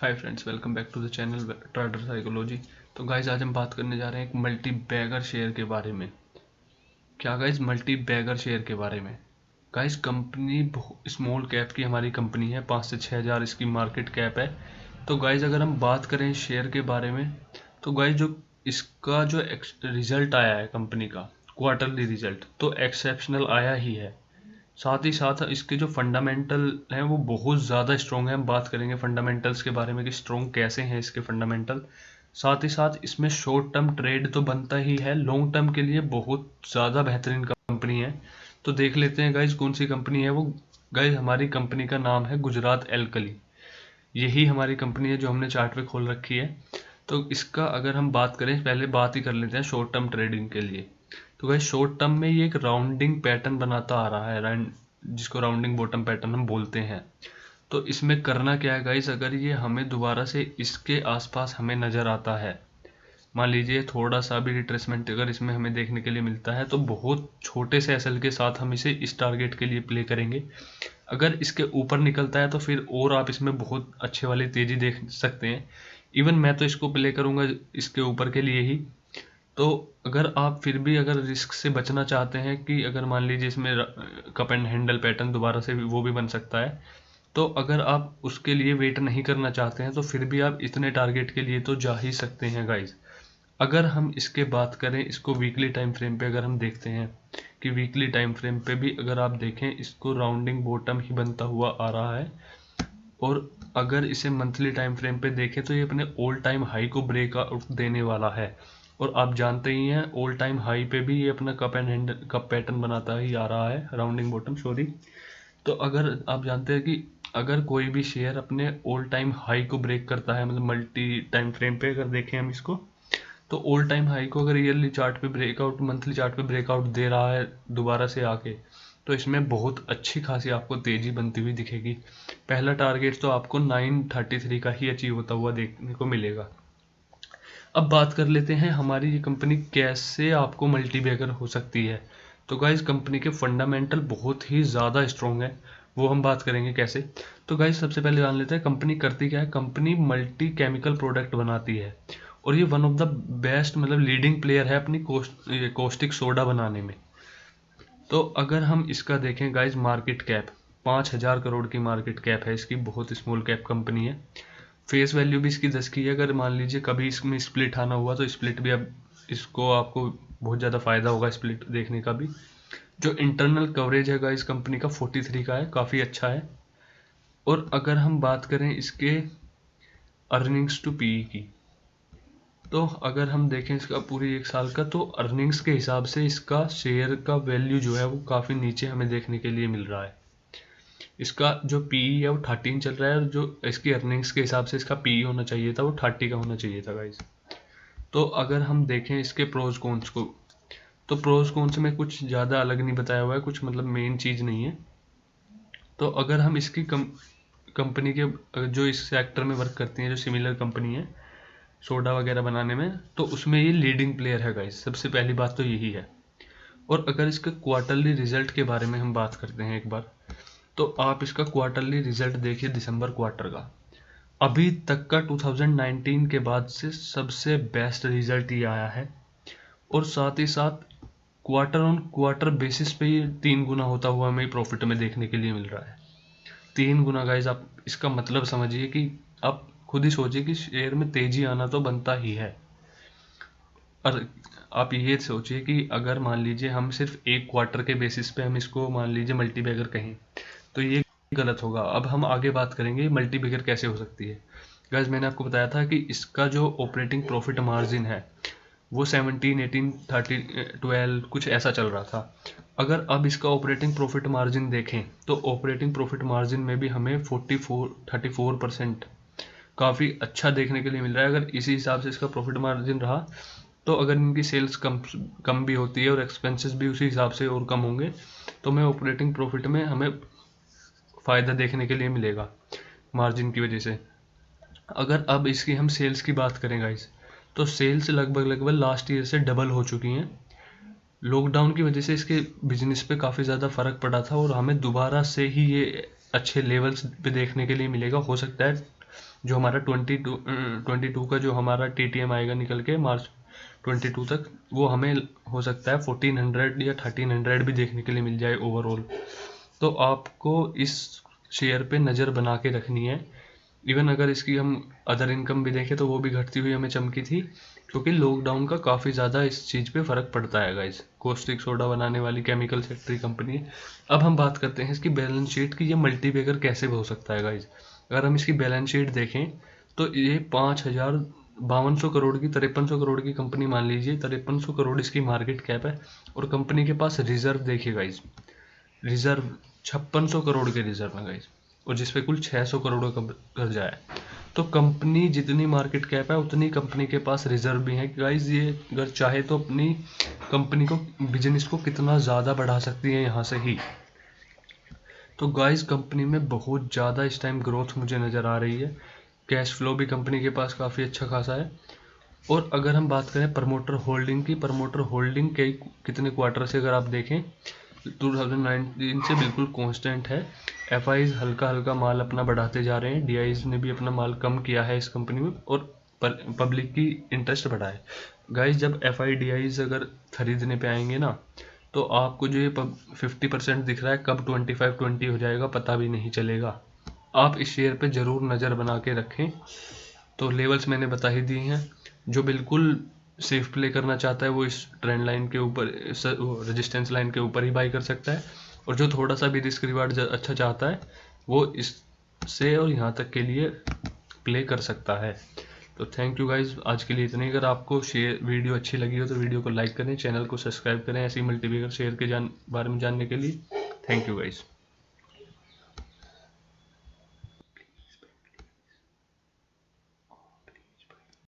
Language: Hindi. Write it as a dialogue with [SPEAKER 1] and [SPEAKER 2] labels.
[SPEAKER 1] Hi friends, welcome back to the channel trader psychology. तो गाइज आज हम बात करने जा रहे हैं एक मल्टी बैगर शेयर के बारे में। क्या गाइज, मल्टी बैगर शेयर के बारे में। गाइज कंपनी स्मॉल कैप की हमारी कंपनी है, 5 से 6 हज़ार इसकी मार्केट कैप है। तो गाइज अगर हम बात करें शेयर के बारे में, तो गाइज जो इसका जो रिजल्ट आया है कंपनी का, क्वार्टरली रिजल्ट तो एक्सेप्शनल आया ही है। साथ ही साथ इसके जो फंडामेंटल हैं वो बहुत ज़्यादा स्ट्रॉन्ग है। हम बात करेंगे फंडामेंटल्स के बारे में कि स्ट्रॉन्ग कैसे हैं इसके फंडामेंटल। साथ ही साथ इसमें शॉर्ट टर्म ट्रेड तो बनता ही है, लॉन्ग टर्म के लिए बहुत ज़्यादा बेहतरीन कंपनी है। तो देख लेते हैं गाइज कौन सी कंपनी है वो। गाइज हमारी कंपनी का नाम है गुजरात एल्कली। यही हमारी कंपनी है जो हमने चार्ट पे खोल रखी है। तो इसका अगर हम बात करें, पहले बात ही कर लेते हैं शॉर्ट टर्म ट्रेडिंग के लिए। तो भाई शॉर्ट टर्म में ये एक राउंडिंग पैटर्न बनाता आ रहा है, जिसको राउंडिंग बॉटम पैटर्न हम बोलते हैं। तो इसमें करना क्या है गाइस, अगर ये हमें दोबारा से इसके आसपास हमें नज़र आता है, मान लीजिए थोड़ा सा भी रिट्रेसमेंट अगर इसमें हमें देखने के लिए मिलता है, तो बहुत छोटे से एसएल के साथ हम इसे इस टारगेट के लिए प्ले करेंगे। अगर इसके ऊपर निकलता है तो फिर और आप इसमें बहुत अच्छे वाली तेज़ी देख सकते हैं। इवन मैं तो इसको प्ले करूँगा इसके ऊपर के लिए ही। तो अगर आप फिर भी अगर रिस्क से बचना चाहते हैं कि अगर मान लीजिए इसमें कप एंड हैंडल पैटर्न दोबारा से वो भी बन सकता है, तो अगर आप उसके लिए वेट नहीं करना चाहते हैं तो फिर भी आप इतने टारगेट के लिए तो जा ही सकते हैं गाइज। अगर हम इसके बात करें, इसको वीकली टाइम फ्रेम पे अगर हम देखते हैं कि वीकली टाइम फ्रेम पे भी अगर आप देखें, इसको राउंडिंग बॉटम ही बनता हुआ आ रहा है। और अगर इसे मंथली टाइम फ्रेम पे देखें तो ये अपने ऑल टाइम हाई को ब्रेकआउट देने वाला है। और आप जानते ही हैं ऑल टाइम हाई पे भी ये अपना cup and handle cup pattern बनाता ही आ रहा है, राउंडिंग बॉटम सॉरी। तो अगर आप जानते हैं कि अगर कोई भी शेयर अपने ऑल टाइम हाई को ब्रेक करता है, मतलब मल्टी टाइम फ्रेम पे अगर देखें हम इसको, तो ऑल टाइम हाई को अगर ईयरली चार्ट पे ब्रेकआउट, मंथली चार्ट पे ब्रेकआउट दे रहा है दोबारा से आके, तो इसमें बहुत अच्छी खासी आपको तेजी बनती हुई दिखेगी। पहला टारगेट तो आपको 933 का ही अचीव होता हुआ देखने को मिलेगा। अब बात कर लेते हैं हमारी ये कंपनी कैसे आपको मल्टी बैगर हो सकती है। तो गाइज कंपनी के फंडामेंटल बहुत ही ज़्यादा स्ट्रॉन्ग है, वो हम बात करेंगे कैसे। तो गाइज सबसे पहले जान लेते हैं कंपनी करती क्या है। कंपनी मल्टी केमिकल प्रोडक्ट बनाती है और ये वन ऑफ द बेस्ट, मतलब लीडिंग प्लेयर है अपनी कोस्टिक सोडा बनाने में। तो अगर हम इसका देखें गाइज, मार्केट कैप 5,000 करोड़ की मार्केट कैप है इसकी, बहुत स्मॉल कैप कंपनी है। फेस वैल्यू भी इसकी 10 की है। अगर मान लीजिए कभी इसमें स्प्लिट आना हुआ तो स्प्लिट भी अब इसको आपको बहुत ज़्यादा फायदा होगा स्प्लिट देखने का भी। जो इंटरनल कवरेज है गाइस कंपनी का 43 का है, काफ़ी अच्छा है। और अगर हम बात करें इसके अर्निंग्स टू पीई की, तो अगर हम देखें इसका पूरी एक साल का, तो अर्निंग्स के हिसाब से इसका शेयर का वैल्यू जो है वो काफ़ी नीचे हमें देखने के लिए मिल रहा है। इसका जो पीई है वो 13 चल रहा है, और जो इसकी अर्निंग्स के हिसाब से इसका पीई होना चाहिए था वो 30 का होना चाहिए था गाइस। तो अगर हम देखें इसके प्रोज कॉन्स को, तो प्रोज कॉन्स में कुछ ज़्यादा अलग नहीं बताया हुआ है, कुछ मतलब मेन चीज़ नहीं है। तो अगर हम इसकी कंपनी के जो इस सेक्टर में वर्क करती हैं, जो सिमिलर कंपनी है सोडा वगैरह बनाने में, तो उसमें ये लीडिंग प्लेयर है गाइस। सबसे पहली बात तो यही है। और अगर इसके क्वार्टरली रिजल्ट के बारे में हम बात करते हैं एक बार, तो आप इसका क्वार्टरली रिजल्ट देखिए दिसंबर क्वार्टर का, अभी तक का 2019 के बाद से सबसे बेस्ट रिजल्ट ये आया है। और साथ ही साथ क्वार्टर ऑन क्वार्टर बेसिस पे ये 3 गुना होता हुआ हमें प्रॉफिट में देखने के लिए मिल रहा है। 3 गुना गाइज, आप इसका मतलब समझिए कि आप खुद ही सोचिए कि शेयर में तेजी आना तो बनता ही है। और आप ये सोचिए कि अगर मान लीजिए हम सिर्फ एक क्वार्टर के बेसिस पे हम इसको मान लीजिए मल्टी बैगर कहें, तो ये गलत होगा। अब हम आगे बात करेंगे मल्टी बैगर कैसे हो सकती है। गाइस मैंने आपको बताया था कि इसका जो ऑपरेटिंग प्रॉफिट मार्जिन है वो 17, 18, 30, 12 कुछ ऐसा चल रहा था। अगर अब इसका ऑपरेटिंग प्रॉफिट मार्जिन देखें, तो ऑपरेटिंग प्रॉफिट मार्जिन में भी हमें 34% काफ़ी अच्छा देखने के लिए मिल रहा है। अगर इसी हिसाब से इसका प्रॉफिट मार्जिन रहा, तो अगर इनकी सेल्स कम भी होती है और एक्सपेंसेस भी उसी हिसाब से और कम होंगे, तो हमें ऑपरेटिंग प्रॉफिट में हमें फ़ायदा देखने के लिए मिलेगा मार्जिन की वजह से। अगर अब इसकी हम सेल्स की बात करें गाइस, तो सेल्स लगभग लास्ट ईयर से डबल हो चुकी हैं। लॉकडाउन की वजह से इसके बिजनेस पे काफ़ी ज़्यादा फ़र्क पड़ा था और हमें दोबारा से ही ये अच्छे लेवल्स पे देखने के लिए मिलेगा। हो सकता है जो हमारा 22 का जो हमारा TTM आएगा निकल के मार्च 22 तक, वो हमें हो सकता है 1400 या 1300 भी देखने के लिए मिल जाए ओवरऑल। तो आपको इस शेयर पे नज़र बना के रखनी है। इवन अगर इसकी हम अदर इनकम भी देखें तो वो भी घटती हुई हमें चमकी थी, क्योंकि लॉकडाउन का काफ़ी ज़्यादा इस चीज़ पे फ़र्क पड़ता है गाइस। कोस्टिक सोडा बनाने वाली केमिकल फैक्ट्री कंपनी है। अब हम बात करते हैं इसकी बैलेंस शीट की, ये मल्टीबैगर कैसे हो सकता है गाइस। अगर हम इसकी बैलेंस शीट देखें तो ये 5,5200 करोड़ की 5300 करोड़ की कंपनी मान लीजिए, 5300 करोड़ इसकी मार्केट कैप है। और कंपनी के पास रिजर्व देखिए गाइस, रिजर्व 5600 करोड़ के रिजर्व है गाइस, और जिसपे कुल 600 करोड़ का कर्जा है। तो कंपनी जितनी मार्केट कैप है उतनी कंपनी के पास रिजर्व भी है गाइस। ये अगर चाहे तो अपनी कंपनी को, बिजनेस को कितना ज़्यादा बढ़ा सकती है यहाँ से ही। तो गाइस कंपनी में बहुत ज़्यादा इस टाइम ग्रोथ मुझे नज़र आ रही है। कैश फ्लो भी कंपनी के पास काफ़ी अच्छा खासा है। और अगर हम बात करें प्रमोटर होल्डिंग की, प्रमोटर होल्डिंग कई कितने क्वार्टर से अगर आप देखें 2019 से बिल्कुल कांस्टेंट है। एफआईज हल्का हल्का माल अपना बढ़ाते जा रहे हैं, डीआईज ने भी अपना माल कम किया है इस कंपनी में, और पब्लिक की इंटरेस्ट बढ़ा है। गाइस जब एफआई डीआईज अगर खरीदने पे आएंगे ना, तो आपको जो ये 50% दिख रहा है, कब 25-20 हो जाएगा पता भी नहीं चलेगा। आप इस शेयर पे ज़रूर नज़र बना के रखें। तो लेवल्स मैंने बता ही दिए हैं। जो बिल्कुल सेफ प्ले करना चाहता है वो इस ट्रेंड लाइन के ऊपर, रेजिस्टेंस लाइन के ऊपर ही बाई कर सकता है। और जो थोड़ा सा भी रिस्क रिवार्ड अच्छा चाहता है वो इससे और यहाँ तक के लिए प्ले कर सकता है। तो थैंक यू गाइज, आज के लिए इतना ही। अगर आपको शेयर वीडियो अच्छी लगी हो तो वीडियो को लाइक करें, चैनल को सब्सक्राइब करें ऐसी मल्टीबैगर शेयर के बारे में जानने के लिए। Thank you guys.